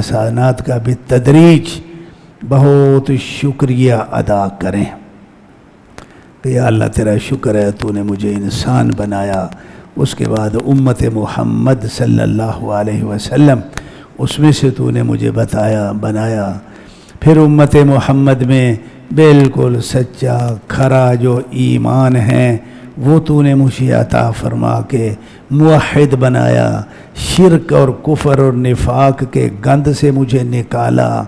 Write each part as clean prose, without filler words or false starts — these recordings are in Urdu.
حسنات کا بالتدریج بہت شکریہ ادا کریں کہ یا اللہ تیرا شکر ہے تو نے مجھے انسان بنایا، اس کے بعد امت محمد صلی اللہ علیہ وسلم اس میں سے تو نے مجھے بنایا، پھر امت محمد میں بالکل سچا کھرا جو ایمان ہے وہ تو نے مجھے عطا فرما کے موحد بنایا، شرک اور کفر اور نفاق کے گند سے مجھے نکالا۔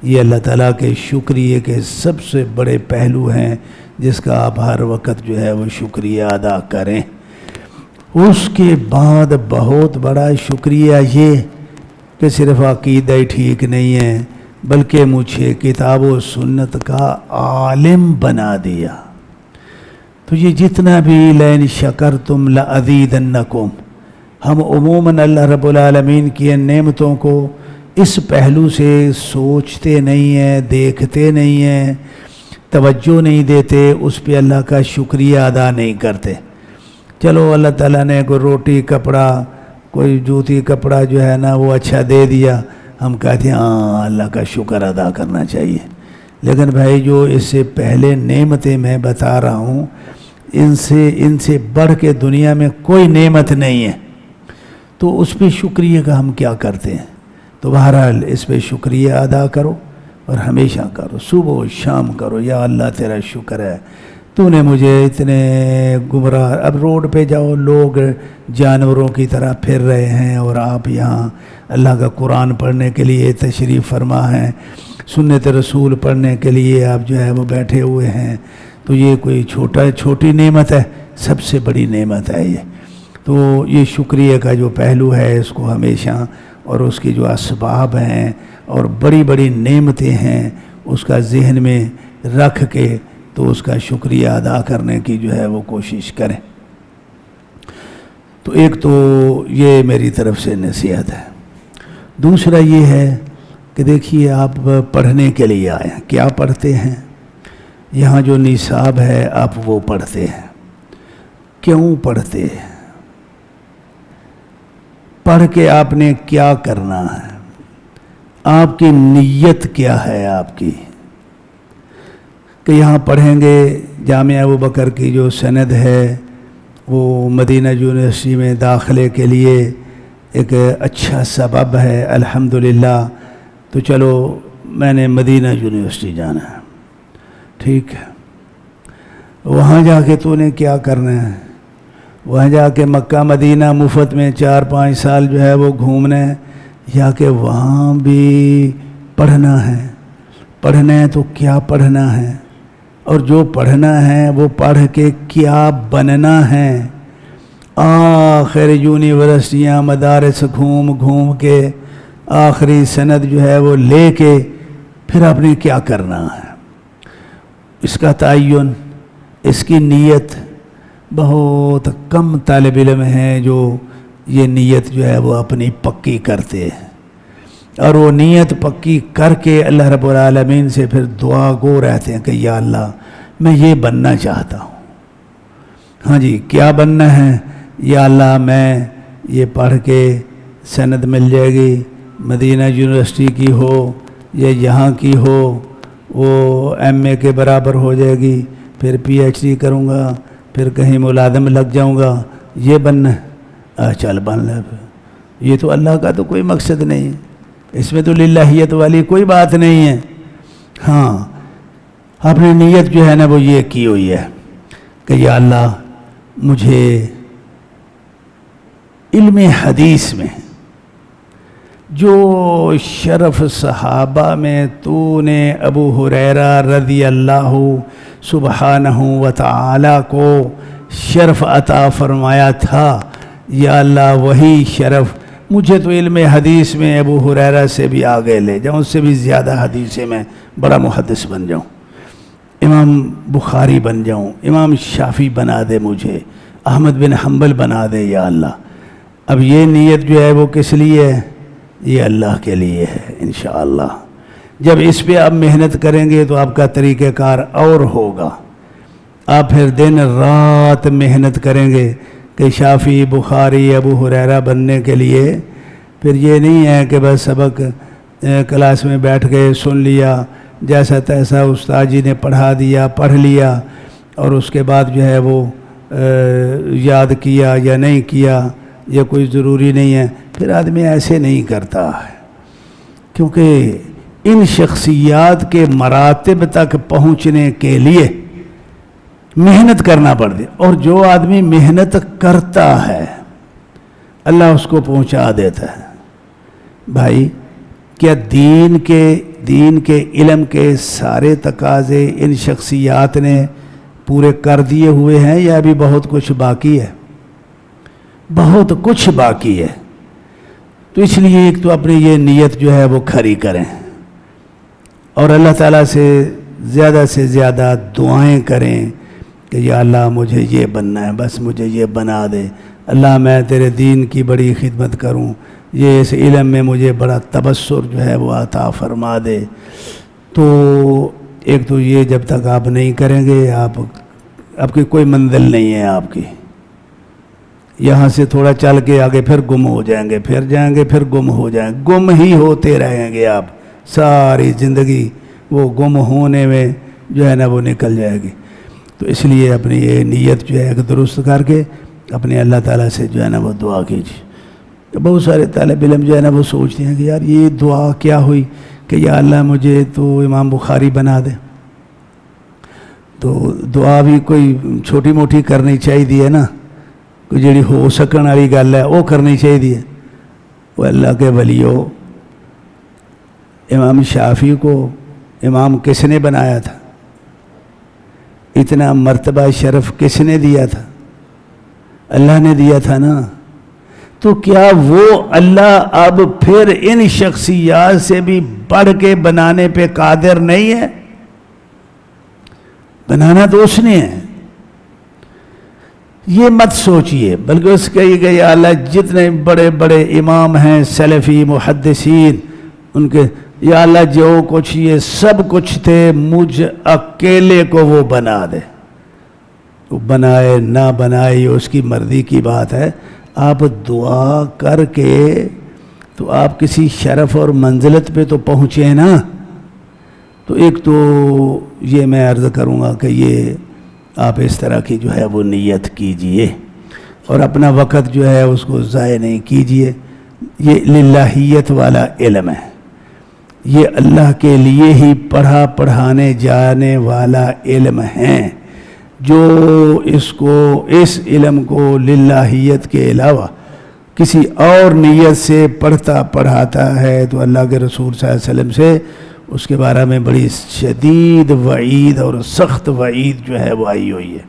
یہ اللہ تعالیٰ کے شکریہ کے سب سے بڑے پہلو ہیں جس کا آپ ہر وقت جو ہے وہ شکریہ ادا کریں۔ اس کے بعد بہت بڑا شکریہ یہ کہ صرف عقیدہ ہی ٹھیک نہیں ہے بلکہ مجھے کتاب و سنت کا عالم بنا دیا۔ تو یہ جتنا بھی لئن شکرتم لأزیدنکم، ہم عموماً اللہ رب العالمین کی نعمتوں کو اس پہلو سے سوچتے نہیں ہیں، دیکھتے نہیں ہیں، توجہ نہیں دیتے، اس پہ اللہ کا شکریہ ادا نہیں کرتے۔ چلو اللہ تعالیٰ نے کوئی روٹی کپڑا کوئی جوتی کپڑا جو ہے نا وہ اچھا دے دیا، ہم کہتے ہیں ہاں اللہ کا شکر ادا کرنا چاہیے، لیکن بھائی جو اس سے پہلے نعمتیں میں بتا رہا ہوں ان سے بڑھ کے دنیا میں کوئی نعمت نہیں ہے، تو اس پہ شکریہ کا ہم کیا کرتے ہیں؟ تو بہرحال اس پہ شکریہ ادا کرو اور ہمیشہ کرو، صبح و شام کرو، یا اللہ تیرا شکر ہے تو نے مجھے اتنے گمراہ، اب روڈ پہ جاؤ لوگ جانوروں کی طرح پھر رہے ہیں اور آپ یہاں اللہ کا قرآن پڑھنے کے لیے تشریف فرما ہیں، سنت رسول پڑھنے کے لیے آپ جو ہے وہ بیٹھے ہوئے ہیں، تو یہ کوئی چھوٹی نعمت ہے؟ سب سے بڑی نعمت ہے یہ۔ تو یہ شکریہ کا جو پہلو ہے اس کو ہمیشہ، اور اس کی جو اسباب ہیں اور بڑی بڑی نعمتیں ہیں اس کا ذہن میں رکھ کے تو اس کا شکریہ ادا کرنے کی جو ہے وہ کوشش کریں۔ تو ایک تو یہ میری طرف سے نصیحت ہے۔ دوسرا یہ ہے کہ دیکھیے آپ پڑھنے کے لیے آئے ہیں، کیا پڑھتے ہیں؟ یہاں جو نصاب ہے آپ وہ پڑھتے ہیں، کیوں پڑھتے ہیں؟ پڑھ کے آپ نے کیا کرنا ہے؟ آپ کی نیت کیا ہے آپ کی؟ کہ یہاں پڑھیں گے، جامعہ ابوبکر کی جو سند ہے وہ مدینہ یونیورسٹی میں داخلے کے لیے ایک اچھا سبب ہے الحمدللہ، تو چلو میں نے مدینہ یونیورسٹی جانا ہے، ٹھیک ہے، وہاں جا کے تو نے کیا کرنا ہے؟ وہاں جا کے مکہ مدینہ مفت میں 4-5 سال جو ہے وہ گھومنا ہے، یا کہ وہاں بھی پڑھنا ہے تو کیا پڑھنا ہے؟ اور جو پڑھنا ہے وہ پڑھ کے کیا بننا ہے؟ آخر یونیورسٹیاں مدارس گھوم کے آخری سند جو ہے وہ لے کے پھر آپ نے کیا کرنا ہے؟ اس کا تعین، اس کی نیت، بہت کم طالب علم ہیں جو یہ نیت جو ہے وہ اپنی پکی کرتے ہیں، اور وہ نیت پکی کر کے اللہ رب العالمین سے پھر دعا گو رہتے ہیں کہ یا اللہ میں یہ بننا چاہتا ہوں۔ ہاں جی، کیا بننا ہے؟ یا اللہ میں یہ پڑھ کے سند مل جائے گی، مدینہ یونیورسٹی کی ہو یا یہاں کی ہو، وہ ایم اے کے برابر ہو جائے گی، پھر پی ایچ ڈی کروں گا، پھر کہیں ملازم لگ جاؤں گا، یہ بننا ہے، چل بن لے۔ یہ تو اللہ کا تو کوئی مقصد نہیں ہے، اس میں تو للہیت والی کوئی بات نہیں ہے۔ ہاں اپنی نیت جو ہے نا وہ یہ کی ہوئی ہے کہ یا اللہ مجھے علم حدیث میں جو شرف صحابہ میں تو نے ابو ہریرہ رضی اللہ سبحانہ و تعالی کو شرف عطا فرمایا تھا، یا اللہ وہی شرف مجھے تو علم حدیث میں ابو ہریرہ سے بھی آگے لے جاؤں، اس سے بھی زیادہ حدیثیں میں بڑا محدث بن جاؤں، امام بخاری بن جاؤں، امام شافعی بنا دے مجھے، احمد بن حنبل بنا دے یا اللہ۔ اب یہ نیت جو ہے وہ کس لیے ہے؟ یہ اللہ کے لیے ہے انشاءاللہ۔ جب اس پہ آپ محنت کریں گے تو آپ کا طریقہ کار اور ہوگا، آپ پھر دن رات محنت کریں گے کہ شافعی بخاری ابو ہریرہ بننے کے لیے۔ پھر یہ نہیں ہے کہ بس سبق کلاس میں بیٹھ گئے، سن لیا، جیسا تیسا استاد جی نے پڑھا دیا، پڑھ لیا، اور اس کے بعد جو ہے وہ یاد کیا یا نہیں کیا، یہ کوئی ضروری نہیں ہے. پھر آدمی ایسے نہیں کرتا ہے، کیونکہ ان شخصیات کے مراتب تک پہنچنے کے لیے محنت کرنا پڑتی، اور جو آدمی محنت کرتا ہے اللہ اس کو پہنچا دیتا ہے. بھائی کیا دین کے علم کے سارے تقاضے ان شخصیات نے پورے کر دیے ہوئے ہیں یا ابھی بہت کچھ باقی ہے؟ بہت کچھ باقی ہے. تو اس لیے ایک تو اپنی یہ نیت جو ہے وہ کھری کریں، اور اللہ تعالیٰ سے زیادہ دعائیں کریں کہ یا اللہ مجھے یہ بننا ہے، بس مجھے یہ بنا دے. اللہ میں تیرے دین کی بڑی خدمت کروں، یہ اس علم میں مجھے بڑا تبصر جو ہے وہ عطا فرما دے. تو ایک تو یہ جب تک آپ نہیں کریں گے آپ کی کوئی منزل نہیں ہے. آپ کی یہاں سے تھوڑا چل کے آگے پھر گم ہو جائیں گے، پھر جائیں گے، پھر گم ہو جائیں گے، گم ہی ہوتے رہیں گے. آپ ساری زندگی وہ گم ہونے میں جو ہے نا وہ نکل جائے گی. تو اس لیے اپنی یہ نیت جو ہے کہ درست کر کے اپنے اللہ تعالیٰ سے جو ہے نا وہ دعا کیجیے. بہت سارے طالب علم جو ہے نا وہ سوچتے ہیں کہ یار یہ دعا کیا ہوئی کہ یا اللہ مجھے تو امام بخاری بنا دے. تو دعا بھی کوئی چھوٹی موٹی کرنی چاہیے نا، کوئی جڑی ہو سکن والی گل ہے وہ کرنی چاہیے. وہ اللہ کے ولیو، امام شافعی کو امام کس نے بنایا تھا؟ اتنا مرتبہ شرف کس نے دیا تھا؟ اللہ نے دیا تھا نا. تو کیا وہ اللہ اب پھر ان شخصیات سے بھی بڑھ کے بنانے پہ قادر نہیں ہے؟ بنانا تو اس نے ہے. یہ مت سوچئے، بلکہ اس کا یہ کہ یا اللہ جتنے بڑے بڑے امام ہیں سلفی محدثین، ان کے یا اللہ جو کچھ یہ سب کچھ تھے، مجھ اکیلے کو وہ بنا دے. وہ بنائے نہ بنائے یہ اس کی مرضی کی بات ہے. آپ دعا کر کے تو آپ کسی شرف اور منزلت پہ تو پہنچے نا. تو ایک تو یہ میں عرض کروں گا کہ یہ آپ اس طرح کی جو ہے وہ نیت کیجئے، اور اپنا وقت جو ہے اس کو ضائع نہیں کیجئے. یہ للہیت والا علم ہے، یہ اللہ کے لیے ہی پڑھانے جانے والا علم ہے. جو اس علم کو للہیت کے علاوہ کسی اور نیت سے پڑھاتا ہے تو اللہ کے رسول صلی اللہ علیہ وسلم سے اس کے بارے میں بڑی شدید وعید اور سخت وعید جو ہے وہ آئی ہوئی ہے.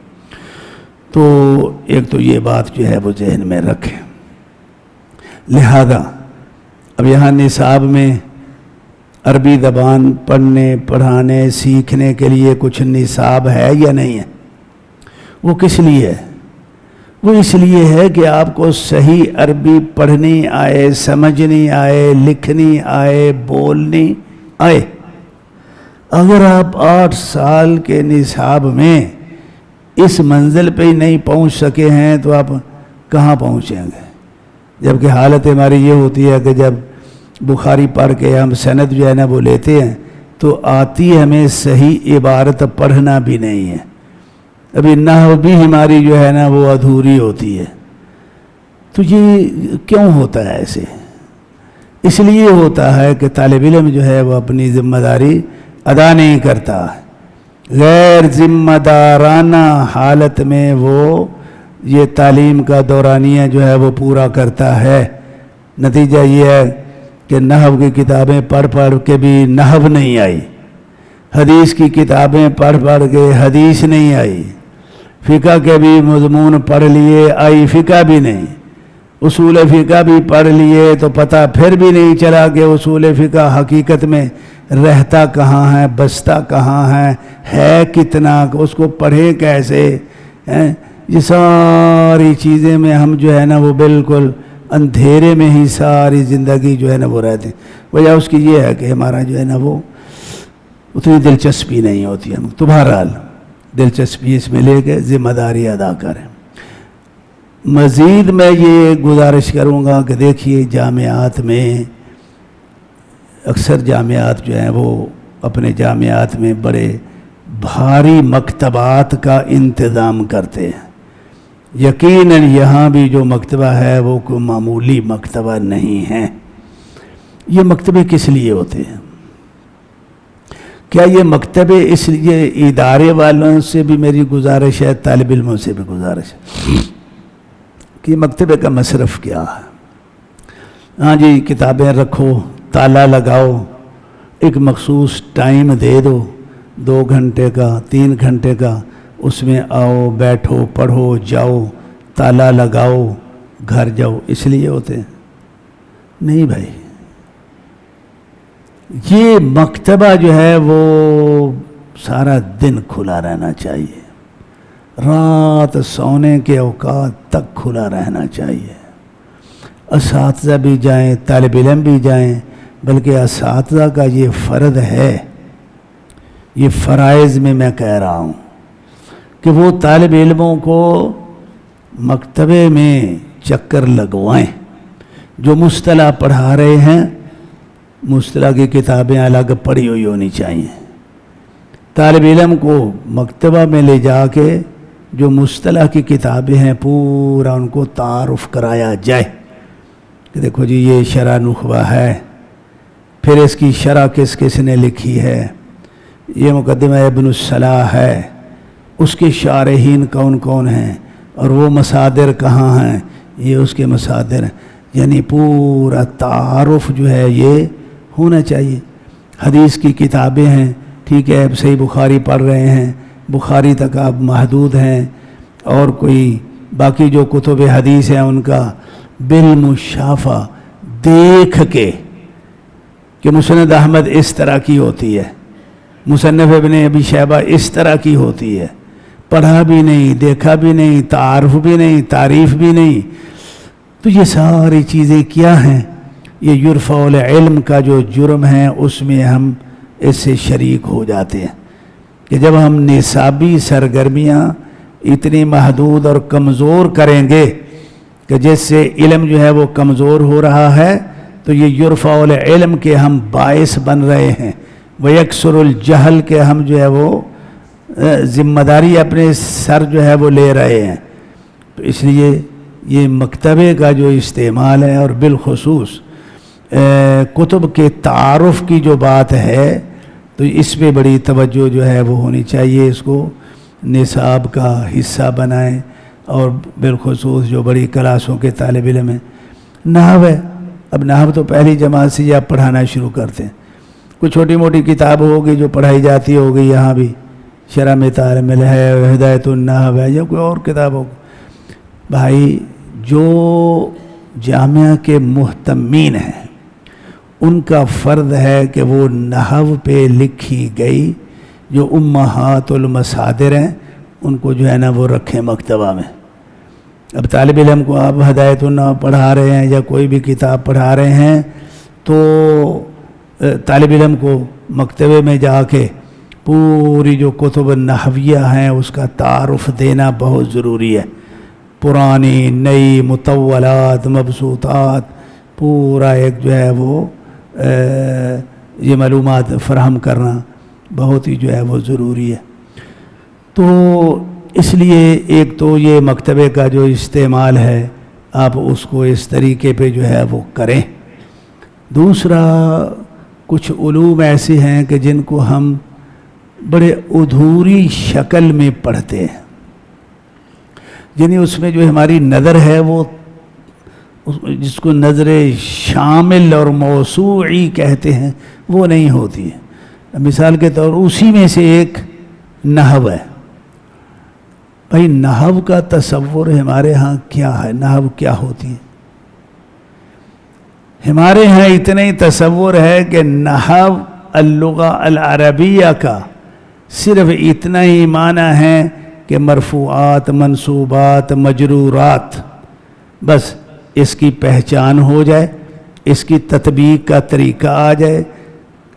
تو ایک تو یہ بات جو ہے وہ ذہن میں رکھیں. لہذا اب یہاں نصاب میں عربی زبان پڑھنے پڑھانے سیکھنے کے لیے کچھ نصاب ہے یا نہیں ہے؟ وہ کس لیے ہے؟ وہ اس لیے ہے کہ آپ کو صحیح عربی پڑھنی آئے، سمجھنی آئے، لکھنی آئے، بولنی آئے. اگر آپ 8 سال کے نصاب میں اس منزل پہ ہی نہیں پہنچ سکے ہیں تو آپ کہاں پہنچیں گے؟ جبکہ حالت ہماری یہ ہوتی ہے کہ جب بخاری پڑھ کے ہم سند جو ہے نا وہ لیتے ہیں تو آتی ہمیں صحیح عبارت پڑھنا بھی نہیں ہے. ابھی نحو بھی ہماری جو ہے نا وہ ادھوری ہوتی ہے. تو یہ کیوں ہوتا ہے ایسے؟ اس لیے ہوتا ہے کہ طالب علم جو ہے وہ اپنی ذمہ داری ادا نہیں کرتا. غیر ذمہ دارانہ حالت میں وہ یہ تعلیم کا دورانیہ جو ہے وہ پورا کرتا ہے. نتیجہ یہ ہے کہ نحو کی کتابیں پڑھ کے بھی نحو نہیں آئی، حدیث کی کتابیں پڑھ کے حدیث نہیں آئی، فقہ کے بھی مضمون پڑھ لیے آئی فقہ بھی نہیں، اصول فقہ بھی پڑھ لیے تو پتہ پھر بھی نہیں چلا کہ اصول فقہ حقیقت میں رہتا کہاں ہے، بستا کہاں ہے کتنا، اس کو پڑھیں کیسے. یہ ساری چیزیں میں ہم جو ہے نا وہ بالکل اندھیرے میں ہی ساری زندگی جو ہے نا وہ رہتے. وجہ اس کی یہ ہے کہ ہمارا جو ہے نا وہ اتنی دلچسپی نہیں ہوتی. ہم تو بہرحال دلچسپی اس میں لے کے ذمہ داری ادا کریں. مزید میں یہ گزارش کروں گا کہ دیکھیے جامعات میں اکثر جامعات جو ہیں وہ اپنے جامعات میں بڑے بھاری مکتبات کا انتظام کرتے ہیں. یقیناً یہاں بھی جو مکتبہ ہے وہ کوئی معمولی مکتبہ نہیں ہے. یہ مکتبے کس لیے ہوتے ہیں؟ کیا یہ مکتبے اس لیے ادارے والوں سے بھی میری گزارش ہے, طالب علموں سے بھی گزارش ہے کہ مکتبے کا مصرف کیا ہے؟ ہاں جی, کتابیں رکھو, تالا لگاؤ, ایک مخصوص ٹائم دے دو, 2 گھنٹے کا 3 گھنٹے کا, اس میں آؤ, بیٹھو, پڑھو, جاؤ, تالا لگاؤ, گھر جاؤ, اس لیے ہوتے ہیں؟ نہیں بھائی, یہ مکتبہ جو ہے وہ سارا دن کھلا رہنا چاہیے, رات سونے کے اوقات تک کھلا رہنا چاہیے. اساتذہ بھی جائیں, طالب علم بھی جائیں, بلکہ اساتذہ کا یہ فرض ہے, یہ فرائض میں کہہ رہا ہوں کہ وہ طالب علموں کو مکتبے میں چکر لگوائیں. جو مصطلح پڑھا رہے ہیں, مصطلح کی کتابیں الگ پڑھی ہوئی ہونی چاہیے. طالب علم کو مکتبہ میں لے جا کے جو مصطلح کی کتابیں ہیں پورا ان کو تعارف کرایا جائے کہ دیکھو جی یہ شرح نخبہ ہے, پھر اس کی شرح کس کس نے لکھی ہے, یہ مقدمہ ابن الصلاح ہے, اس کے شارحین کون کون ہیں, اور وہ مصادر کہاں ہیں, یہ اس کے مصادر ہیں. یعنی پورا تعارف جو ہے یہ ہونا چاہیے. حدیث کی کتابیں ہیں, ٹھیک ہے, اب صحیح بخاری پڑھ رہے ہیں, بخاری تک آپ محدود ہیں, اور کوئی باقی جو کتب حدیث ہیں ان کا بالمشافہ دیکھ کے کہ مسند احمد اس طرح کی ہوتی ہے, مصنف ابن ابی شیبہ اس طرح کی ہوتی ہے, پڑھا بھی نہیں, دیکھا بھی نہیں, تعارف بھی نہیں, تعریف بھی نہیں. تو یہ ساری چیزیں کیا ہیں؟ یہ یرفع العلم کا جو جرم ہے اس میں ہم اس سے شریک ہو جاتے ہیں کہ جب ہم نصابی سرگرمیاں اتنی محدود اور کمزور کریں گے کہ جس سے علم جو ہے وہ کمزور ہو رہا ہے, تو یہ یرفع العلم کے ہم باعث بن رہے ہیں, ویکسر الجہل کے ہم جو ہے وہ ذمہ داری اپنے سر جو ہے وہ لے رہے ہیں. تو اس لیے یہ مکتبے کا جو استعمال ہے, اور بالخصوص کتب کے تعارف کی جو بات ہے, تو اس پہ بڑی توجہ جو ہے وہ ہونی چاہیے. اس کو نصاب کا حصہ بنائیں, اور بالخصوص جو بڑی کلاسوں کے طالب علم ہیں. نحو ہے, اب نحو تو پہلی جماعت سے آپ پڑھانا شروع کرتے ہیں. کوئی چھوٹی موٹی کتاب ہوگی جو پڑھائی جاتی ہوگی, یہاں بھی شرح متعامل ہے, ہدایت النحو ہے, یا کوئی اور کتاب ہوگی. بھائی جو جامعہ کے محتمین ہیں ان کا فرض ہے کہ وہ نحو پہ لکھی گئی جو امہات المصادر ہیں ان کو جو ہے نا وہ رکھیں مکتبہ میں. اب طالب علم کو آپ ہدایت النحو پڑھا رہے ہیں یا کوئی بھی کتاب پڑھا رہے ہیں, تو طالب علم کو مکتبے میں جا کے پوری جو کتب نحویہ ہیں اس کا تعارف دینا بہت ضروری ہے. پرانی, نئی, مطولات, مبسوطات, پورا ایک جو ہے وہ یہ معلومات فراہم کرنا بہت ہی جو ہے وہ ضروری ہے. تو اس لیے ایک تو یہ مکتبے کا جو استعمال ہے آپ اس کو اس طریقے پہ جو ہے وہ کریں. دوسرا, کچھ علوم ایسے ہیں کہ جن کو ہم بڑے ادھوری شکل میں پڑھتے ہیں, یعنی اس میں جو ہماری نظر ہے وہ جس کو نظر شامل اور موسوعی کہتے ہیں وہ نہیں ہوتی ہے. مثال کے طور اسی میں سے ایک نحو ہے. بھائی نحو کا تصور ہمارے ہاں کیا ہے؟ نحو کیا ہوتی ہے؟ ہمارے ہاں اتنا ہی تصور ہے کہ نحو اللغہ العربیہ کا صرف اتنا ہی معنی ہے کہ مرفوعات, منصوبات, مجرورات, بس اس کی پہچان ہو جائے, اس کی تطبیق کا طریقہ آ جائے.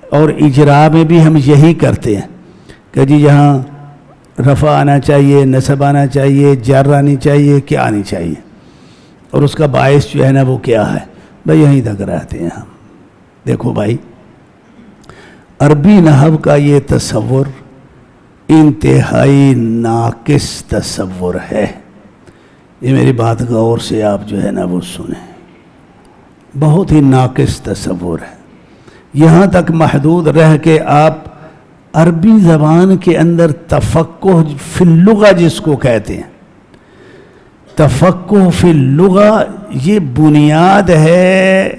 اور اجرا میں بھی ہم یہی کرتے ہیں کہ جی یہاں رفع آنا چاہیے, نصب آنا چاہیے, جر آنی چاہیے, کیا آنی چاہیے, اور اس کا باعث جو ہے نا وہ کیا ہے. بھائی یہیں تک رہتے ہیں ہم. دیکھو بھائی عربی نحو کا یہ تصور انتہائی ناقص تصور ہے. یہ میری بات غور سے آپ جو ہے نا وہ سنیں. بہت ہی ناقص تصور ہے. یہاں تک محدود رہ کے آپ عربی زبان کے اندر تفقہ فی اللغہ جس کو کہتے ہیں، تفقہ فی اللغہ یہ بنیاد ہے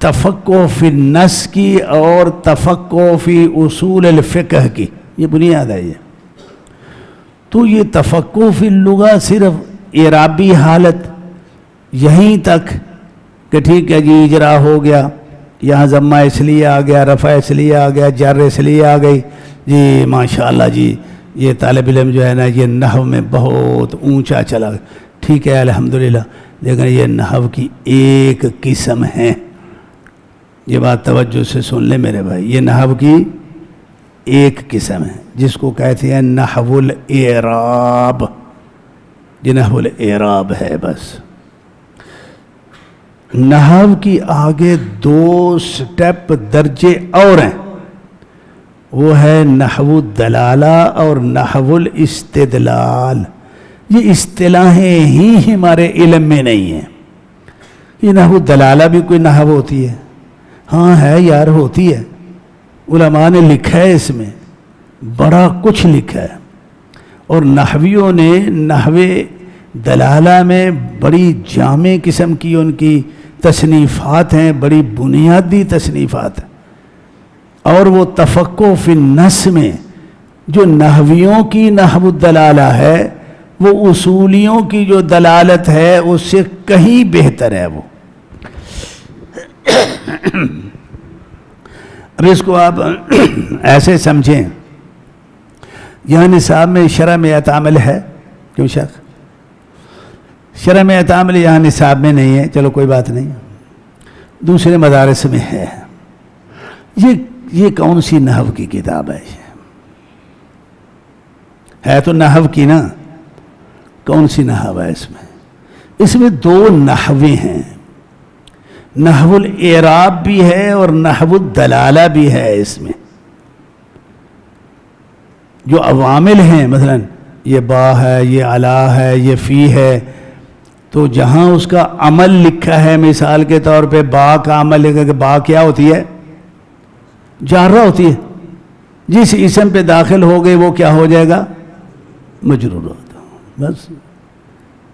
تفقہ فی النص کی اور تفقہ فی اصول الفقہ کی. یہ بنیاد ہے. یہ تو یہ تفقہ فی اللغہ صرف اعرابی حالت یہیں تک کہ ٹھیک ہے جی اجرا ہو گیا، یہاں ضمہ اس لیے آ گیا، رفع اس لیے آ گیا، جر اس لیے آ گئی جی ماشاءاللہ جی یہ طالب علم جو ہے نا یہ نحو میں بہت اونچا چلا گیا. ٹھیک ہے الحمدللہ، لیکن یہ نحو کی ایک قسم ہے. یہ بات توجہ سے سن لیں میرے بھائی، یہ نحو کی ایک قسم ہے جس کو کہتے ہیں نحو الاعراب. یہ نحو الاعراب ہے. بس نحو کی آگے 2 سٹیپ درجے اور ہیں، وہ ہے نحو الدلالہ اور نحو الاستدلال. یہ اصطلاحیں ہی ہمارے علم میں نہیں ہیں. یہ نحو الدلالہ بھی کوئی نحو ہوتی ہے؟ ہاں ہے یار، ہوتی ہے. علماء نے لکھا ہے، اس میں بڑا کچھ لکھا ہے. اور نحویوں نے نحو دلالہ میں بڑی جامع قسم کی ان کی تصنیفات ہیں، بڑی بنیادی تصنیفات ہیں. اور وہ تفقہ فی النص میں جو نحویوں کی نحو الدلالہ ہے وہ اصولیوں کی جو دلالت ہے اس سے کہیں بہتر ہے. وہ اب اس کو آپ ایسے سمجھیں، یہاں نصاب میں شرح میں عمل ہے. کیوں شیخ؟ شرح میں عمل یہاں نصاب میں نہیں ہے، چلو کوئی بات نہیں، دوسرے مدارس میں ہے. یہ کون سی نحو کی کتاب ہے تو نحو کی نا. کون سی نحو ہے اس میں؟ اس میں 2 نحویں ہیں، نحو الاعراب بھی ہے اور نحو الدلالہ بھی ہے. اس میں جو عوامل ہیں، مثلا یہ با ہے، یہ علا ہے، یہ فی ہے، تو جہاں اس کا عمل لکھا ہے، مثال کے طور پہ با کا عمل لکھا کہ با کیا ہوتی ہے؟ جارہ ہوتی ہے. جس اسم پہ داخل ہو گئے وہ کیا ہو جائے گا؟ مجرور ہوتا. بس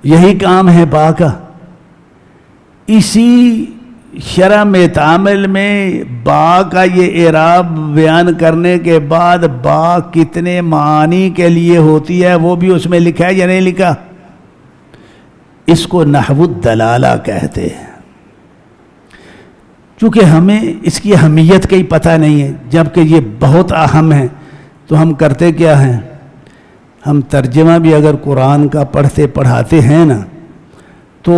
یہی کام ہے با کا. اسی شرح میں تعامل میں با کا یہ اعراب بیان کرنے کے بعد با کتنے معانی کے لیے ہوتی ہے وہ بھی اس میں لکھا ہے یا نہیں لکھا؟ اس کو نحو الدلالہ کہتے ہیں. چونکہ ہمیں اس کی اہمیت کا ہی پتہ نہیں ہے، جبکہ یہ بہت اہم ہے، تو ہم کرتے کیا ہیں؟ ہم ترجمہ بھی اگر قرآن کا پڑھاتے ہیں نا تو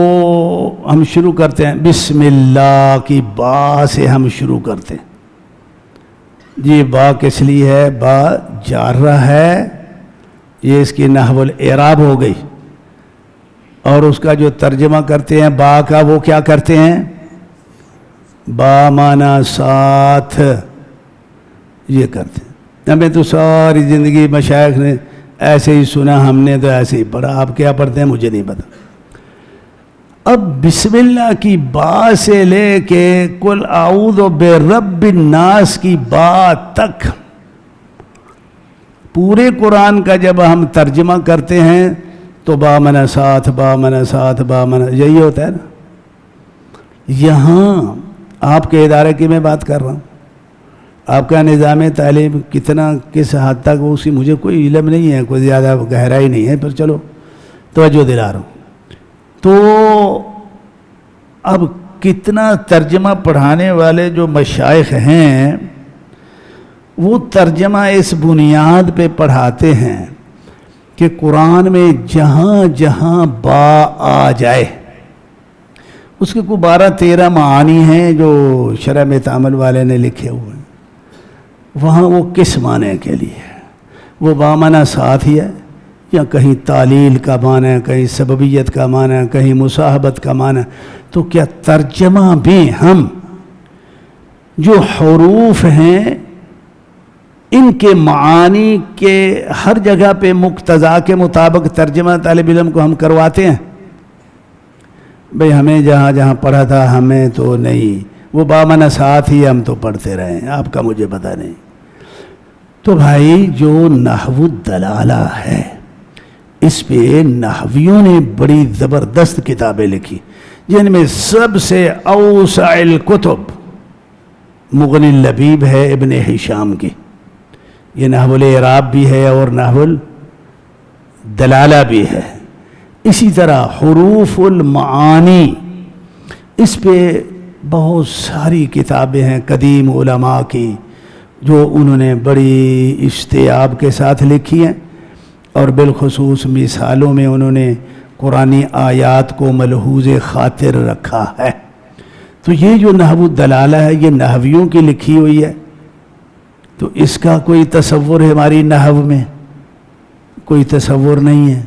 ہم شروع کرتے ہیں بسم اللہ کی با سے ہم شروع کرتے ہیں. جی با کس لیے ہے؟ با جارہ ہے، یہ اس کی نحو الاعراب ہو گئی. اور اس کا جو ترجمہ کرتے ہیں با کا وہ کیا کرتے ہیں؟ با مانا ساتھ، یہ کرتے ہیں. ہمیں تو ساری زندگی مشائخ نے ایسے ہی سنا، ہم نے تو ایسے ہی پڑھا. آپ کیا پڑھتے ہیں مجھے نہیں پتا. اب بسم اللہ کی با سے لے کے قل اعوذ برب الناس کی با تک پورے قرآن کا جب ہم ترجمہ کرتے ہیں تو با منا ساتھ، با منا ساتھ، با منا، یہی ہوتا ہے نا. یہاں آپ کے ادارے کی میں بات کر رہا ہوں، آپ کا نظام تعلیم کتنا کس حد تک وہ اسی مجھے کوئی علم نہیں ہے، کوئی زیادہ گہرائی نہیں ہے، پر چلو توجہ دلا رہا ہوں. تو اب کتنا ترجمہ پڑھانے والے جو مشائخ ہیں وہ ترجمہ اس بنیاد پہ پڑھاتے ہیں کہ قرآن میں جہاں جہاں با آ جائے اس کے کوئی 12-13 معانی ہیں جو شرح میں تعامل والے نے لکھے ہوئے ہیں. وہاں وہ کس معنی کے لیے ہے؟ وہ با معنی ساتھ ہی ہے یا کہیں تعلیل کا معنی ہے، کہیں سببیت کا معنی ہے، کہیں مصاحبت کا معنی ہے. تو کیا ترجمہ بھی ہم جو حروف ہیں ان کے معانی کے ہر جگہ پہ مقتضا کے مطابق ترجمہ طالب علم کو ہم کرواتے ہیں؟ بھئی ہمیں جہاں جہاں پڑھا تھا ہمیں تو نہیں، وہ بامانہ ساتھ ہی ہم تو پڑھتے رہے ہیں، آپ کا مجھے پتہ نہیں۔ تو بھائی جو نحو الدلالہ ہے اس پہ نحویوں نے بڑی زبردست کتابیں لکھی، جن میں سب سے اوسع الکتب مغنی اللبیب ہے ابن ہشام کی، یہ نحو الاعراب بھی ہے اور نحو الدلالہ بھی ہے۔ اسی طرح حروف المعانی، اس پہ بہت ساری کتابیں ہیں قدیم علماء کی جو انہوں نے بڑی اشتیاب کے ساتھ لکھی ہیں، اور بالخصوص مثالوں میں انہوں نے قرآنی آیات کو ملحوظ خاطر رکھا ہے۔ تو یہ جو نحو الدلالہ ہے یہ نحویوں کی لکھی ہوئی ہے، تو اس کا کوئی تصور ہماری نحو میں کوئی تصور نہیں ہے۔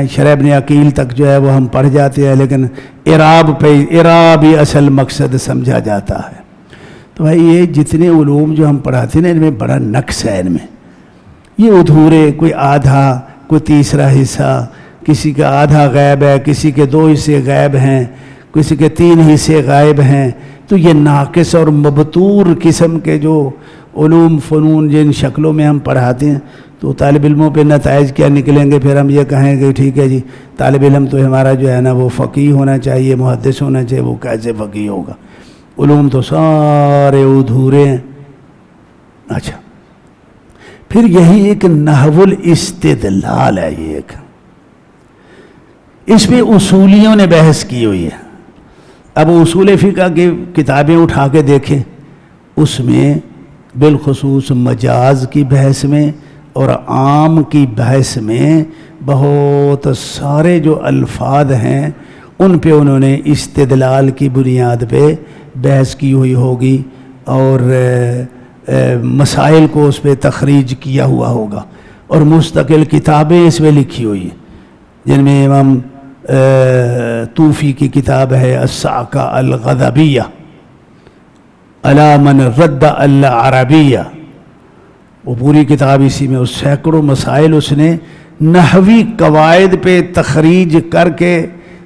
شرح ابن عقیل تک جو ہے وہ ہم پڑھ جاتے ہیں، لیکن اعراب ہی اصل مقصد سمجھا جاتا ہے۔ تو بھائی یہ جتنے علوم جو ہم پڑھاتے ہیں نا، ان میں بڑا نقص ہے، ان میں یہ ادھورے، کوئی آدھا، کوئی تیسرا حصہ، کسی کا آدھا غائب ہے، کسی کے 2 حصے غائب ہیں، کسی کے 3 حصے غائب ہیں۔ تو یہ ناقص اور مبتور قسم کے جو علوم فنون جن شکلوں میں ہم پڑھاتے ہیں، تو طالب علموں پہ نتائج کیا نکلیں گے؟ پھر ہم یہ کہیں گے ٹھیک ہے جی طالب علم تو ہمارا جو ہے نا وہ فقیہ ہونا چاہیے، محدث ہونا چاہیے، وہ کیسے فقیہ ہوگا؟ علوم تو سارے ادھورے ہیں۔ اچھا، پھر یہی ایک نحو الاستدلال ہے، یہ ایک اس پہ اصولیوں نے بحث کی ہوئی ہے۔ اب اصول فقہ کی کتابیں اٹھا کے دیکھیں، اس میں بالخصوص مجاز کی بحث میں اور عام کی بحث میں بہت سارے جو الفاظ ہیں ان پہ انہوں نے استدلال کی بنیاد پہ بحث کی ہوئی ہوگی، اور مسائل کو اس پہ تخریج کیا ہوا ہوگا، اور مستقل کتابیں اس میں لکھی ہوئی ہیں، جن میں امام طوفی کی کتاب ہے الصعقہ الغضبیہ علی من رد العربیہ، وہ پوری کتاب اسی میں، اس سینکڑوں مسائل اس نے نحوی قواعد پہ تخریج کر کے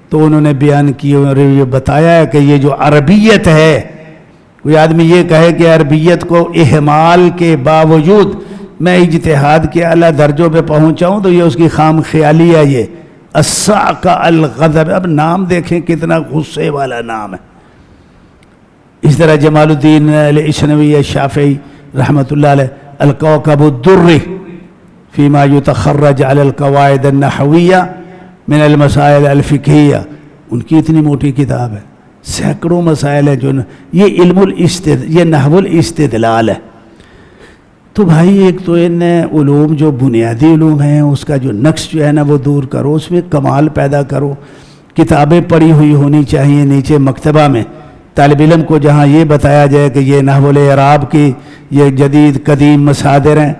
تو انہوں نے بیان کیے، اور یہ بتایا ہے کہ یہ جو عربیت ہے، کوئی آدمی یہ کہے کہ عربیت کو اہمال کے باوجود میں اجتہاد کے اعلیٰ درجوں پہ پہنچاؤں، تو یہ اس کی خام خیالی ہے۔ یہ الصعقہ الغضب، اب نام دیکھیں کتنا غصے والا نام ہے۔ اس طرح جمال الدین الاشنوی الشافعی رحمۃ اللہ علیہ الکوكب الدری فيما يتخرج على القواعد النحویہ من المسائل الفقہیہ، ان کی اتنی موٹی کتاب ہے، سینکڑوں مسائل ہیں جو یہ یہ نحو الاستدلال ہے۔ تو بھائی ایک تو ان علوم جو بنیادی علوم ہیں اس کا جو نقص جو ہے نا وہ دور کرو، اس میں کمال پیدا کرو، کتابیں پڑھی ہوئی ہونی چاہیے نیچے مکتبہ میں، طالب علم کو جہاں یہ بتایا جائے کہ یہ نحو الاعراب کی یہ جدید قدیم مصادر ہیں،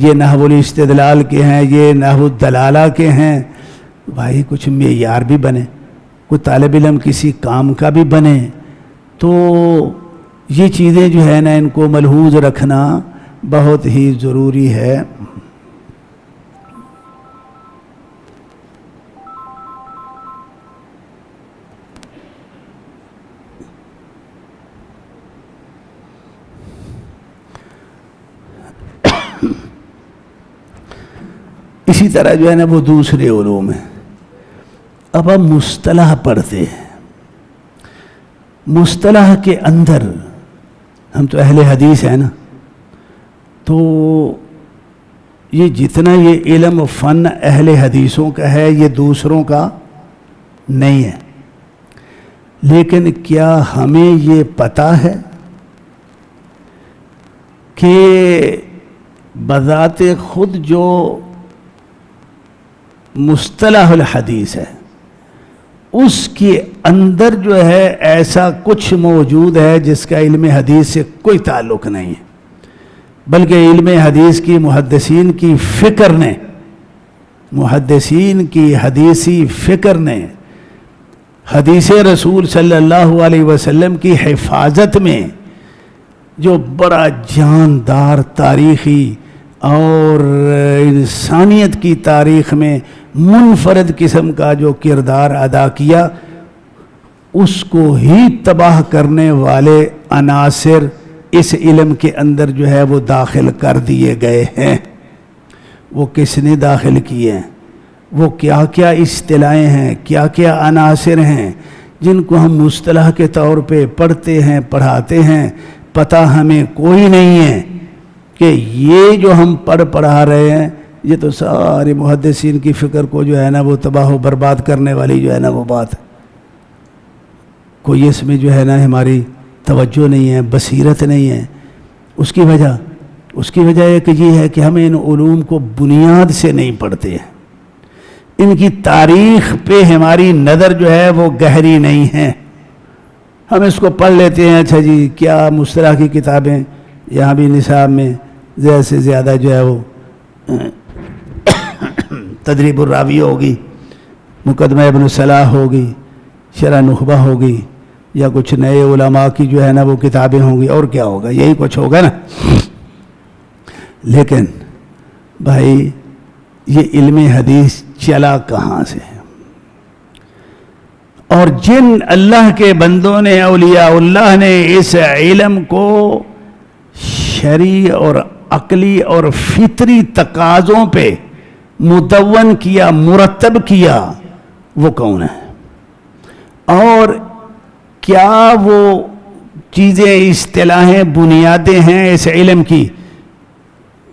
یہ نحو الاستدلال کے ہیں، یہ نحو الدلالہ کے ہیں، بھائی کچھ معیار بھی بنے، کوئی طالب علم کسی کام کا بھی بنے، تو یہ چیزیں جو ہے نا ان کو ملحوظ رکھنا بہت ہی ضروری ہے۔ اسی طرح جو ہے نا وہ دوسرے علوم ہیں۔ اب ہم مصطلح پڑھتے ہیں، مصطلح کے اندر ہم تو اہل حدیث ہیں نا، تو یہ جتنا یہ علم فن اہل حدیثوں کا ہے یہ دوسروں کا نہیں ہے، لیکن کیا ہمیں یہ پتہ ہے کہ بذات خود جو مصطلح الحدیث ہے اس کے اندر جو ہے ایسا کچھ موجود ہے جس کا علم حدیث سے کوئی تعلق نہیں ہے، بلکہ علم حدیث کی محدثین کی فکر نے، محدثین کی حدیثی فکر نے حدیث رسول صلی اللہ علیہ وسلم کی حفاظت میں جو بڑا جاندار تاریخی اور انسانیت کی تاریخ میں منفرد قسم کا جو کردار ادا کیا، اس کو ہی تباہ کرنے والے عناصر اس علم کے اندر جو ہے وہ داخل کر دیے گئے ہیں۔ وہ کس نے داخل کیے ہیں؟ وہ کیا کیا اصطلاحیں ہیں، کیا کیا عناصر ہیں جن کو ہم مصطلح کے طور پہ پڑھتے ہیں، پڑھاتے ہیں، پتہ ہمیں کوئی نہیں ہے کہ یہ جو ہم پڑھا رہے ہیں یہ تو سارے محدثین کی فکر کو جو ہے نا وہ تباہ و برباد کرنے والی جو ہے نا وہ بات ہے۔ کوئی اس میں جو ہے نا ہماری توجہ نہیں ہے، بصیرت نہیں ہے۔ اس کی وجہ ایک یہ ہے کہ ہم ان علوم کو بنیاد سے نہیں پڑھتے ہیں، ان کی تاریخ پہ ہماری نظر جو ہے وہ گہری نہیں ہے۔ ہم اس کو پڑھ لیتے ہیں، اچھا جی کیا مصطلح کی کتابیں، یہاں بھی نصاب میں زیادہ سے زیادہ جو ہے وہ تدریب الراوی ہوگی، مقدمہ ابن صلاح ہوگی، شرح نخبہ ہوگی، یا کچھ نئے علماء کی جو ہے نا وہ کتابیں ہوں گی، اور کیا ہوگا، یہی کچھ ہوگا نا۔ لیکن بھائی یہ علم حدیث چلا کہاں سے؟ اور جن اللہ کے بندوں نے، اولیاء اللہ نے اس علم کو شرعی اور عقلی اور فطری تقاضوں پہ مدون کیا، مرتب کیا، وہ کون ہے؟ اور کیا وہ چیزیں، اصطلاحیں، بنیادیں ہیں اس علم کی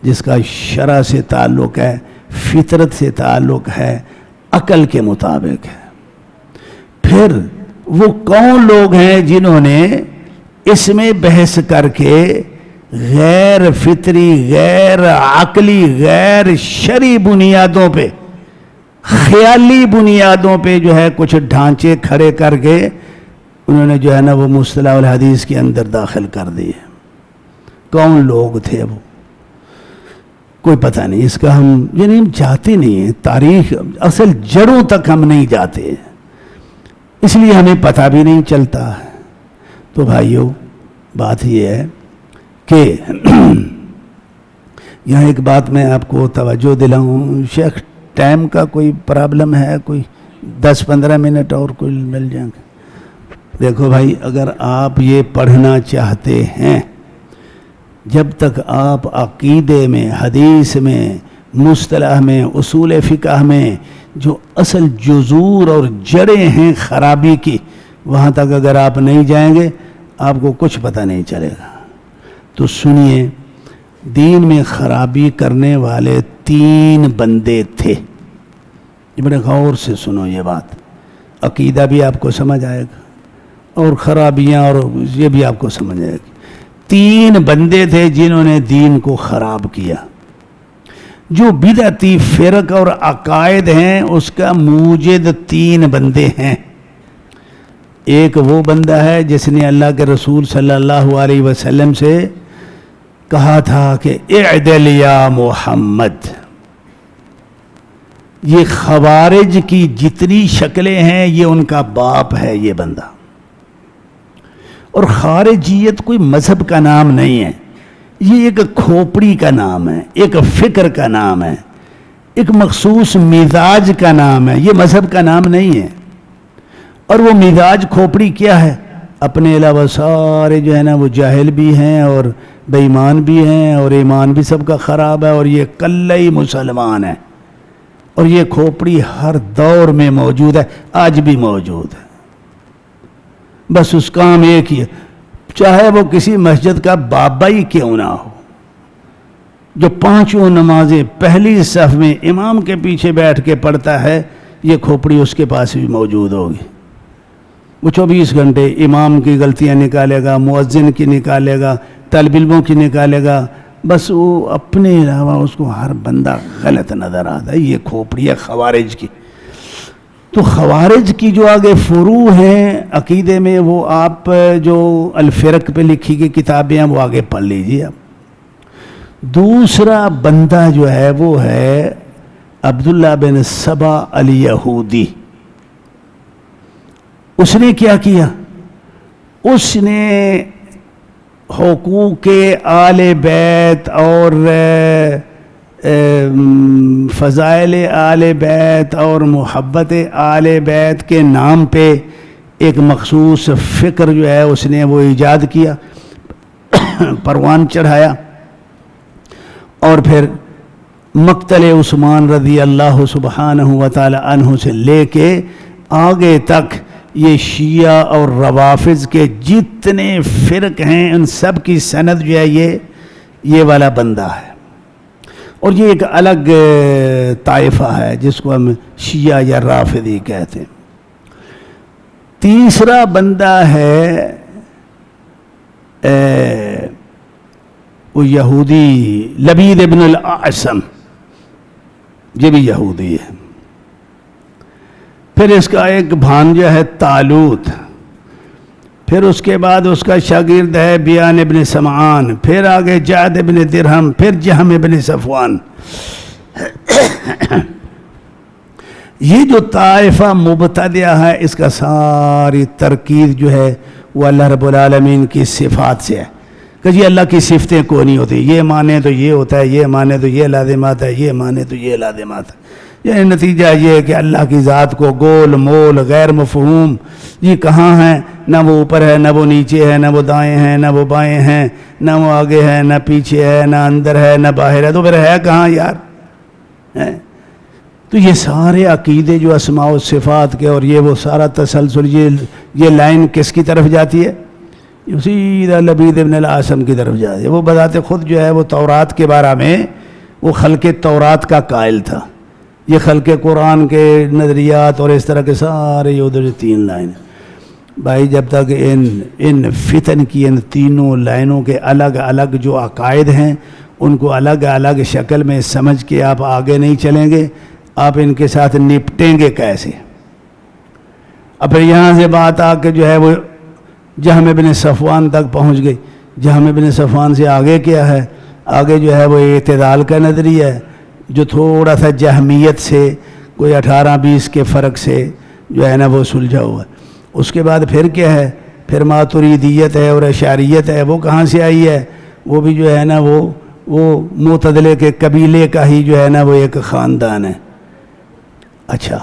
جس کا شرع سے تعلق ہے، فطرت سے تعلق ہے، عقل کے مطابق ہے؟ پھر وہ کون لوگ ہیں جنہوں نے اس میں بحث کر کے غیر فطری، غیر عقلی، غیر شرعی بنیادوں پہ، خیالی بنیادوں پہ جو ہے کچھ ڈھانچے کھڑے کر کے انہوں نے جو ہے نا وہ مصطلح الحدیث کے اندر داخل کر دیے؟ کون لوگ تھے وہ؟ کوئی پتہ نہیں اس کا، ہم یعنی ہم جاتے نہیں ہیں، تاریخ اصل جڑوں تک ہم نہیں جاتے، اس لیے ہمیں پتہ بھی نہیں چلتا ہے۔ تو بھائیو بات یہ ہے کہ یہاں ایک بات میں آپ کو توجہ دلاؤں، شیخ ٹائم کا کوئی پرابلم ہے؟ کوئی 10-15 منٹ اور کوئی مل جائیں گے؟ دیکھو بھائی، اگر آپ یہ پڑھنا چاہتے ہیں، جب تک آپ عقیدے میں، حدیث میں، مصطلح میں، اصول فقہ میں جو اصل جذور اور جڑیں ہیں خرابی کی، وہاں تک اگر آپ نہیں جائیں گے آپ کو کچھ پتہ نہیں چلے گا۔ تو سنیے، دین میں خرابی کرنے والے 3 بندے تھے۔ بڑے غور سے سنو یہ بات، عقیدہ بھی آپ کو سمجھ آئے گا اور خرابیاں اور یہ بھی آپ کو سمجھ آئے گی۔ 3 بندے تھے جنہوں نے دین کو خراب کیا۔ جو بدعتی فرق اور عقائد ہیں اس کا موجد 3 بندے ہیں۔ ایک وہ بندہ ہے جس نے اللہ کے رسول صلی اللہ علیہ وسلم سے کہا تھا کہ اعدل یا محمد۔ یہ خوارج کی جتنی شکلیں ہیں یہ ان کا باپ ہے یہ بندہ۔ اور خارجیت کوئی مذہب کا نام نہیں ہے، یہ ایک کھوپڑی کا نام ہے، ایک فکر کا نام ہے، ایک مخصوص مزاج کا نام ہے، یہ مذہب کا نام نہیں ہے۔ اور وہ مزاج کھوپڑی کیا ہے؟ اپنے علاوہ سارے جو ہے نا وہ جاہل بھی ہیں اور بے ایمان بھی ہیں، اور ایمان بھی سب کا خراب ہے، اور یہ کلئی مسلمان ہے۔ اور یہ کھوپڑی ہر دور میں موجود ہے، آج بھی موجود ہے۔ بس اس کام ایک ہی ہے، چاہے وہ کسی مسجد کا بابا ہی کیوں نہ ہو، جو 5 نمازیں پہلی صف میں امام کے پیچھے بیٹھ کے پڑھتا ہے، یہ کھوپڑی اس کے پاس بھی موجود ہوگی۔ وہ 24 گھنٹے امام کی غلطیاں نکالے گا، مؤذن کی نکالے گا، طالب علموں کی نکالے گا، بس وہ اپنے علاوہ اس کو ہر بندہ غلط نظر آتا ہے۔ یہ کھوپڑی ہے خوارج کی۔ تو خوارج کی جو آگے فروع ہیں عقیدے میں، وہ آپ جو الفرق پہ لکھی گئی کتابیں ہیں وہ آگے پڑھ لیجیے آپ۔ دوسرا بندہ جو ہے وہ ہے عبداللہ بن سبا الیہودی۔ اس نے کیا کیا؟ اس نے حقوق آل بیت اور فضائل آل بیت اور محبت آل بیت کے نام پہ ایک مخصوص فکر جو ہے اس نے وہ ایجاد کیا، پروان چڑھایا، اور پھر مقتل عثمان رضی اللہ سبحانہ و تعالی عنہ سے لے کے آگے تک یہ شیعہ اور روافض کے جتنے فرق ہیں ان سب کی سند جو ہے یہ والا بندہ ہے، اور یہ ایک الگ طائفہ ہے جس کو ہم شیعہ یا رافضی کہتے ہیں۔ تیسرا بندہ ہے وہ یہودی لبید ابن الاعصم، یہ بھی یہودی ہے۔ پھر اس کا ایک بھانجا ہے طالوت، پھر اس کے بعد اس کا شاگرد ہے بیان ابن سمعان، پھر آگے جعد ابن درہم، پھر جہم ابن صفوان۔ یہ جو طائفہ مبتدعہ ہے اس کا ساری ترکیب جو ہے وہ اللہ رب العالمین کی صفات سے ہے کہ جی اللہ کی صفتیں کوئی نہیں ہوتی، یہ مانے تو یہ ہوتا ہے، یہ مانے تو یہ لازمات ہے، یہ مانے تو یہ لازمات ہے۔ یہ نتیجہ یہ ہے کہ اللہ کی ذات کو گول مول غیر مفہوم جی کہاں ہے، نہ وہ اوپر ہے، نہ وہ نیچے ہے، نہ وہ دائیں ہیں، نہ وہ بائیں ہیں، نہ وہ آگے ہے، نہ پیچھے ہے، نہ اندر ہے، نہ باہر ہے، تو پھر ہے کہاں یار؟ تو یہ سارے عقیدے جو اسماء و صفات کے اور یہ وہ سارا تسلسل یہ لائن کس کی طرف جاتی ہے؟ سیدھا لبید ابن الاعصم کی طرف جاتی ہے۔ وہ بذات خود جو ہے وہ تورات کے بارے میں وہ خلق تورات کا قائل تھا، یہ خلق قرآن کے نظریات اور اس طرح کے سارے یہ ادھر 3 لائن۔ بھائی جب تک ان فتن کی ان تینوں لائنوں کے الگ الگ جو عقائد ہیں ان کو الگ الگ شکل میں سمجھ کے آپ آگے نہیں چلیں گے، آپ ان کے ساتھ نپٹیں گے کیسے؟ اب پھر یہاں سے بات آ کے جو ہے وہ جہم ابن صفوان تک پہنچ گئی۔ جہم ابن صفوان سے آگے کیا ہے؟ آگے جو ہے وہ اعتدال کا نظریہ ہے جو تھوڑا سا جہمیت سے کوئی 18-20 کے فرق سے جو ہے نا وہ سلجھا ہوا ہے۔ اس کے بعد پھر کیا ہے؟ پھر ماتریدیت ہے اور اشعریت ہے۔ وہ کہاں سے آئی ہے؟ وہ بھی جو ہے نا وہ معتزلے کے قبیلے کا ہی جو ہے نا وہ ایک خاندان ہے۔ اچھا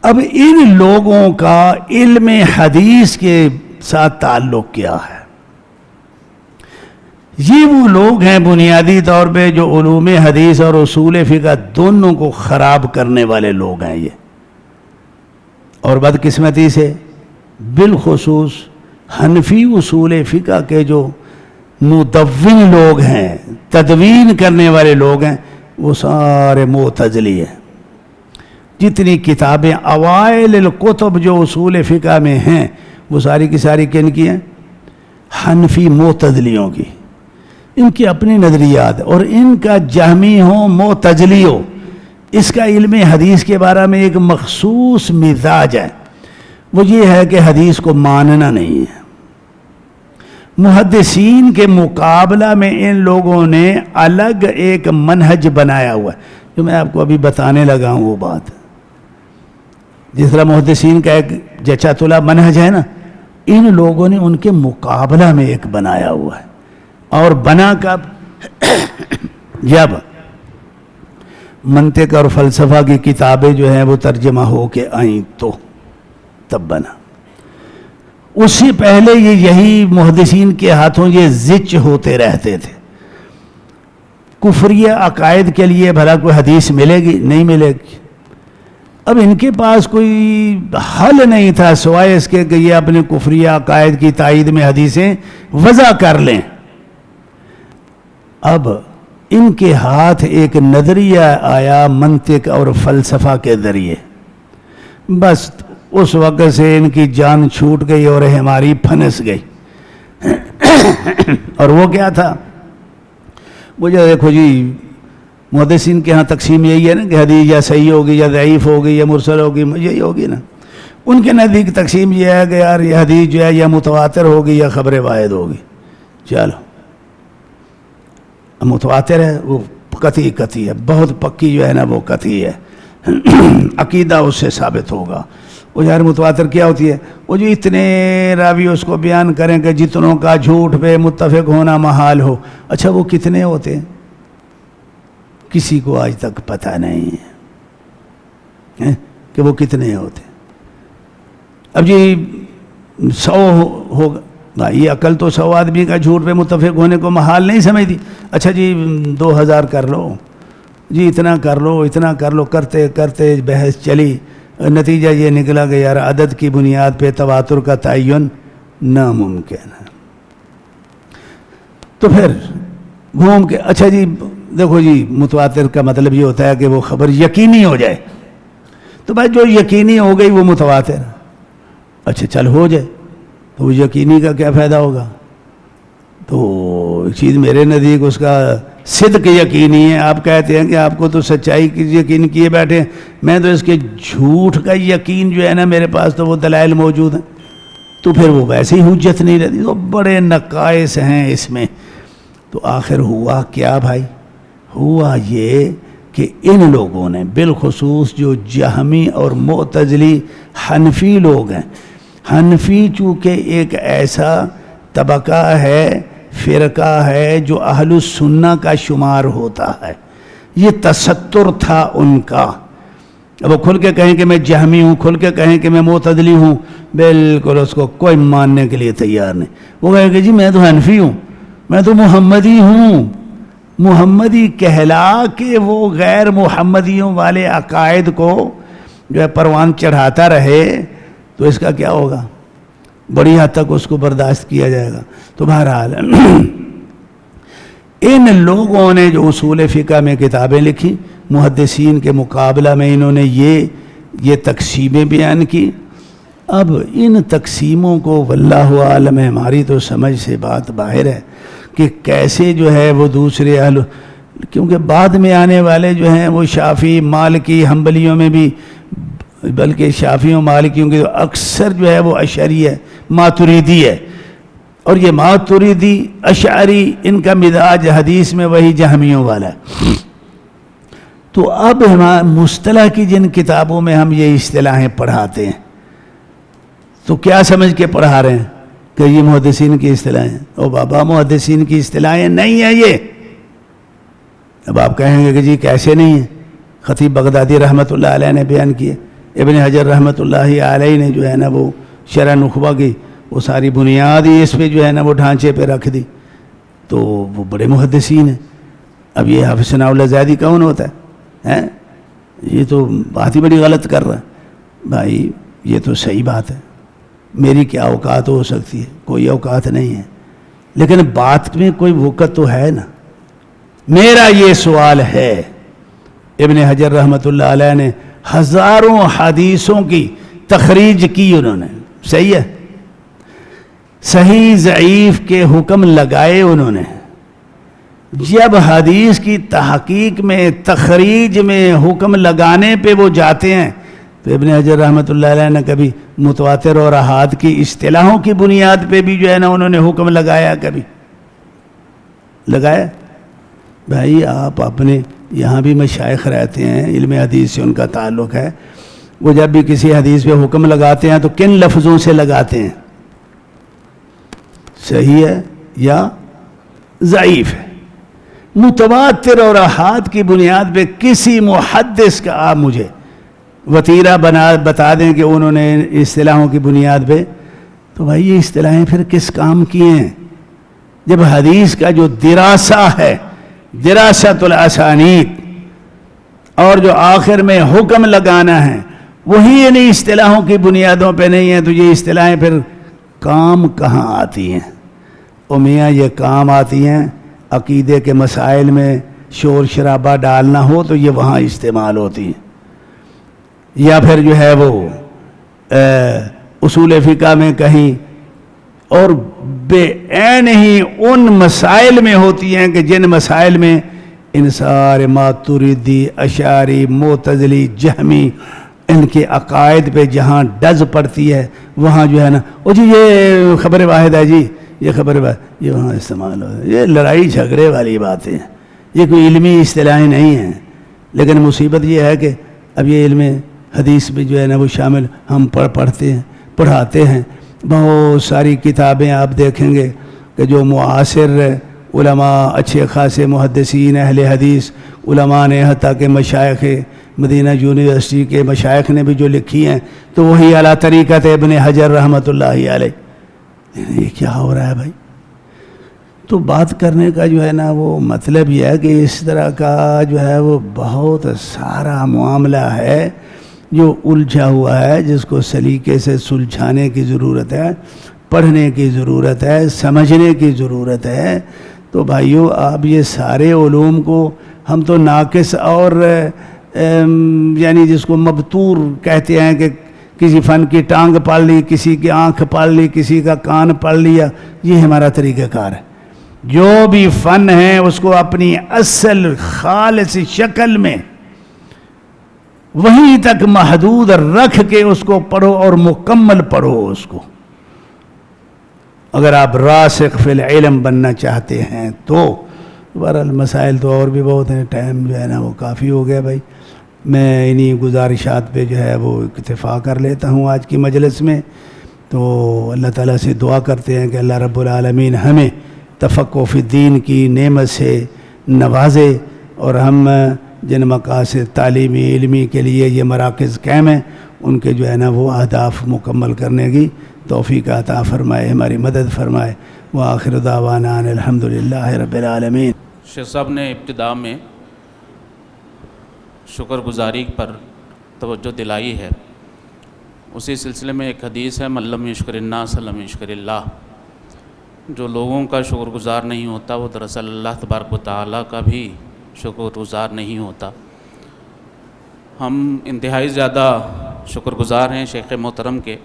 اب ان لوگوں کا علم حدیث کے ساتھ تعلق کیا ہے؟ یہ وہ لوگ ہیں بنیادی طور پہ جو علوم حدیث اور اصول فقہ دونوں کو خراب کرنے والے لوگ ہیں یہ، اور بدقسمتی سے بالخصوص حنفی اصول فقہ کے جو مدون لوگ ہیں، تدوین کرنے والے لوگ ہیں، وہ سارے معتزلی ہیں۔ جتنی کتابیں اوائل الکتب جو اصول فقہ میں ہیں وہ ساری کی ساری کن کی ہیں؟ حنفی معتزلیوں کی۔ ان کی اپنی نظریات، اور ان کا جہمی ہو معتزلی ہو، اس کا علم حدیث کے بارے میں ایک مخصوص مزاج ہے، وہ یہ ہے کہ حدیث کو ماننا نہیں ہے۔ محدثین کے مقابلہ میں ان لوگوں نے الگ ایک منہج بنایا ہوا ہے، جو میں آپ کو ابھی بتانے لگا ہوں وہ بات۔ جس طرح محدثین کا ایک جچا تلا منہج ہے نا، ان لوگوں نے ان کے مقابلہ میں ایک بنایا ہوا ہے، اور بنا کب؟ جب منطق اور فلسفہ کی کتابیں جو ہیں وہ ترجمہ ہو کے آئیں تو تب بنا۔ اس سے پہلے یہی محدثین کے ہاتھوں یہ زچ ہوتے رہتے تھے۔ کفریہ عقائد کے لیے بھلا کوئی حدیث ملے گی؟ نہیں ملے گی۔ اب ان کے پاس کوئی حل نہیں تھا سوائے اس کے کہ یہ اپنے کفریہ عقائد کی تائید میں حدیثیں وضع کر لیں۔ اب ان کے ہاتھ ایک نظریہ آیا منطق اور فلسفہ کے ذریعے، بس اس وقت سے ان کی جان چھوٹ گئی اور ہماری پھنس گئی۔ اور وہ کیا تھا؟ وہ جو دیکھو جی محدثین کے ہاں تقسیم یہی ہے نا کہ حدیث یا صحیح ہوگی یا ضعیف ہوگی یا مرسل ہوگی، یہی ہوگی نا۔ ان کے نزدیک تقسیم یہ ہے کہ یار یہ حدیث جو ہے یا متواتر ہوگی یا خبر واحد ہوگی۔ چلو متواتر ہے وہ قطعی ہے، بہت پکی جو ہے نا وہ قطعی ہے، عقیدہ اس سے ثابت ہوگا، وہ یار متواتر کیا ہوتی ہے؟ وہ جو اتنے راوی اس کو بیان کریں کہ جتنوں کا جھوٹ پہ متفق ہونا محال ہو. اچھا وہ کتنے ہوتے ہیں؟ کسی کو آج تک پتہ نہیں ہے کہ وہ کتنے ہوتے ہیں. اب جی 100 ہوگا بھائی، عقل تو 100 آدمی کا جھوٹ پہ متفق ہونے کو محال نہیں سمجھتی. اچھا جی 2000 کر لو جی، اتنا کر لو اتنا کر لو، کرتے کرتے بحث چلی، نتیجہ یہ نکلا کہ یار عدد کی بنیاد پہ تواتر کا تعین ناممکن ہے. تو پھر گھوم کے اچھا جی دیکھو جی، متواتر کا مطلب یہ ہوتا ہے کہ وہ خبر یقینی ہو جائے. تو بھائی جو یقینی ہو گئی وہ متواتر. اچھا چل ہو جائے تو وہ یقینی کا کیا فائدہ ہوگا؟ تو ایک چیز میرے نزدیک اس کا صدق یقینی ہے. آپ کہتے ہیں کہ آپ کو تو سچائی کی یقین کیے بیٹھے ہیں، میں تو اس کے جھوٹ کا یقین جو ہے نا، میرے پاس تو وہ دلائل موجود ہیں. تو پھر وہ ویسے ہی حجت نہیں رہتی. تو بڑے نقائص ہیں اس میں. تو آخر ہوا کیا بھائی؟ ہوا یہ کہ ان لوگوں نے بالخصوص جو جہمی اور معتزلی حنفی لوگ ہیں، حنفی چونکہ ایک ایسا طبقہ ہے، فرقہ ہے جو اہل السنہ کا شمار ہوتا ہے. یہ تستر تھا ان کا. اب وہ کھل کے کہیں کہ میں جہمی ہوں، کھل کے کہیں کہ میں معتزلی ہوں، بالکل اس کو کوئی ماننے کے لیے تیار نہیں. وہ کہے کہ جی میں تو حنفی ہوں، میں تو محمدی ہوں. محمدی کہلا کے وہ غیر محمدیوں والے عقائد کو جو ہے پروان چڑھاتا رہے تو اس کا کیا ہوگا؟ بڑی حد تک اس کو برداشت کیا جائے گا. تو بہرحال ان لوگوں نے جو اصول فقہ میں کتابیں لکھی، محدثین کے مقابلہ میں انہوں نے یہ تقسیمیں بیان کی. اب ان تقسیموں کو واللہ عالم ہے، ہماری تو سمجھ سے بات باہر ہے کہ کیسے جو ہے وہ دوسرے اہل، کیونکہ بعد میں آنے والے جو ہیں وہ شافعی، مالکی، حنبلیوں میں بھی، بلکہ شافعیوں مالکیوں کے اکثر جو ہے وہ اشعری ہے، ماتریدی ہے. اور یہ ماتریدی اشعری ان کا مزاج حدیث میں وہی جہمیوں والا ہے. تو اب مصطلح کی جن کتابوں میں ہم یہ اصطلاحیں پڑھاتے ہیں تو کیا سمجھ کے پڑھا رہے ہیں کہ یہ محدثین کی اصطلاحیں؟ او بابا محدثین کی اصطلاحیں نہیں ہیں یہ. اب آپ کہیں گے کہ جی کیسے نہیں ہیں؟ خطیب بغدادی رحمۃ اللہ علیہ نے بیان کیے، ابن حجر رحمۃ اللہ علیہ نے جو ہے نا وہ شرح نخبہ کی وہ ساری بنیاد ہی اس پہ جو ہے نا وہ ڈھانچے پہ رکھ دی. تو وہ بڑے محدثین ہیں. اب یہ حافظ ثناء اللہ زیدی کون ہوتا ہے؟ یہ تو بات ہی بڑی غلط کر رہا ہے. بھائی یہ تو صحیح بات ہے، میری کیا اوقات ہو سکتی ہے؟ کوئی اوقات نہیں ہے، لیکن بات میں کوئی وقت تو ہے نا. میرا یہ سوال ہے، ابن حجر رحمۃ اللہ علیہ نے ہزاروں حدیثوں کی تخریج کی، انہوں نے صحیح ہے، صحیح ضعیف کے حکم لگائے انہوں نے. جب حدیث کی تحقیق میں، تخریج میں، حکم لگانے پہ وہ جاتے ہیں تو ابن حجر رحمۃ اللہ علیہ نے کبھی متواتر اور احاد کی اصطلاحوں کی بنیاد پہ بھی جو ہے نا انہوں نے حکم لگایا؟ کبھی لگایا؟ بھائی آپ اپنے یہاں بھی مشائخ رہتے ہیں، علم حدیث سے ان کا تعلق ہے، وہ جب بھی کسی حدیث پہ حکم لگاتے ہیں تو کن لفظوں سے لگاتے ہیں؟ صحیح ہے یا ضعیف ہے؟ متواتر اور احاد کی بنیاد پہ کسی محدث کا آپ مجھے وتیرہ بتا دیں کہ انہوں نے اصطلاحوں کی بنیاد پہ. تو بھائی یہ اصطلاحیں پھر کس کام کی ہیں؟ جب حدیث کا جو دراسہ ہے، دراست الاسانید، اور جو آخر میں حکم لگانا ہے وہی انہیں اصطلاحوں کی بنیادوں پہ نہیں ہے، تو یہ اصطلاحیں پھر کام کہاں آتی ہیں؟ میاں یہ کام آتی ہیں عقیدے کے مسائل میں شور شرابہ ڈالنا ہو تو یہ وہاں استعمال ہوتی ہیں، یا پھر جو ہے وہ اصول فقہ میں کہیں، اور بے عین ہی ان مسائل میں ہوتی ہیں کہ جن مسائل میں ان سارے ماتریدی، اشعری، معتزلی، جہمی، ان کے عقائد پہ جہاں ڈز پڑتی ہے وہاں جو ہے نا وہ جی یہ خبر واحد ہے، جی یہ خبر واحد، یہ وہاں استعمال ہو. یہ لڑائی جھگڑے والی باتیں ہیں، یہ کوئی علمی اصطلاحیں نہیں ہیں. لیکن مصیبت یہ ہے کہ اب یہ علم حدیث میں جو ہے نا وہ شامل ہم پڑھاتے ہیں. بہت ساری کتابیں آپ دیکھیں گے کہ جو معاصر علماء اچھے خاصے محدثین اہل حدیث علماء نے، حتیٰ کہ مشائخ مدینہ یونیورسٹی کے مشائخ نے بھی جو لکھی ہیں تو وہی علی طریقت ابن حجر رحمۃ اللہ علیہ. یہ کیا ہو رہا ہے بھائی؟ تو بات کرنے کا جو ہے نا وہ مطلب یہ ہے کہ اس طرح کا جو ہے وہ بہت سارا معاملہ ہے جو الجھا ہوا ہے، جس کو سلیقے سے سلجھانے کی ضرورت ہے، پڑھنے کی ضرورت ہے، سمجھنے کی ضرورت ہے. تو بھائیو آپ یہ سارے علوم کو ہم تو ناقص اور یعنی جس کو مبتور کہتے ہیں کہ کسی فن کی ٹانگ پال لی، کسی کی آنکھ پال لی، کسی کا کان پال لیا، یہ ہمارا طریقہ کار ہے. جو بھی فن ہے اس کو اپنی اصل خالص شکل میں وہیں تک محدود رکھ کے اس کو پڑھو اور مکمل پڑھو اس کو. اگر آپ راسخ فی العلم بننا چاہتے ہیں تو بہرحال مسائل تو اور بھی بہت ہیں، ٹائم جو ہے نا وہ کافی ہو گیا بھائی. میں انہی گزارشات پہ جو ہے وہ اکتفا کر لیتا ہوں آج کی مجلس میں. تو اللہ تعالیٰ سے دعا کرتے ہیں کہ اللہ رب العالمین ہمیں تفقہ فی الدین کی نعمت سے نوازے، اور ہم جن مقاصد تعلیمی علمی کے لیے یہ مراکز قائم ہیں ان کے جو ہے نا وہ اہداف مکمل کرنے کی توفیق عطا فرمائے، ہماری مدد فرمائے. وآخر دعوانا ان الحمدللہ رب العالمین. شیخ صاحب نے ابتدا میں شکر گزاری پر توجہ دلائی ہے. اسی سلسلے میں ایک حدیث ہے، من لم یشکر الناس لم یشکر اللہ. جو لوگوں کا شکر گزار نہیں ہوتا وہ دراصل اللہ تبارک و تعالیٰ کا بھی شکر گزار نہیں ہوتا. ہم انتہائی زیادہ شکر گزار ہیں شیخ محترم کے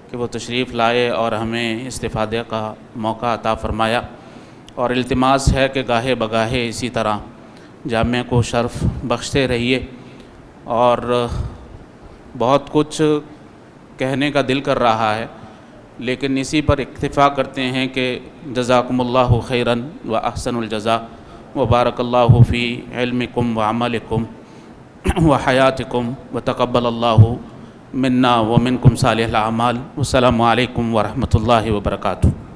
کہ وہ تشریف لائے اور ہمیں استفادے کا موقع عطا فرمایا، اور التماس ہے کہ گاہے بگاہے اسی طرح جامعہ کو شرف بخشتے رہیے. اور بہت کچھ کہنے کا دل کر رہا ہے، لیکن اسی پر اکتفا کرتے ہیں کہ جزاکم اللہ خیراً و احسن الجزاء و بارک اللہ فی علمکم و عملکم و حیاتکم و تقبل اللہ منا و منکم صالح الاعمال. والسلام علیکم ورحمۃ اللہ وبرکاتہ.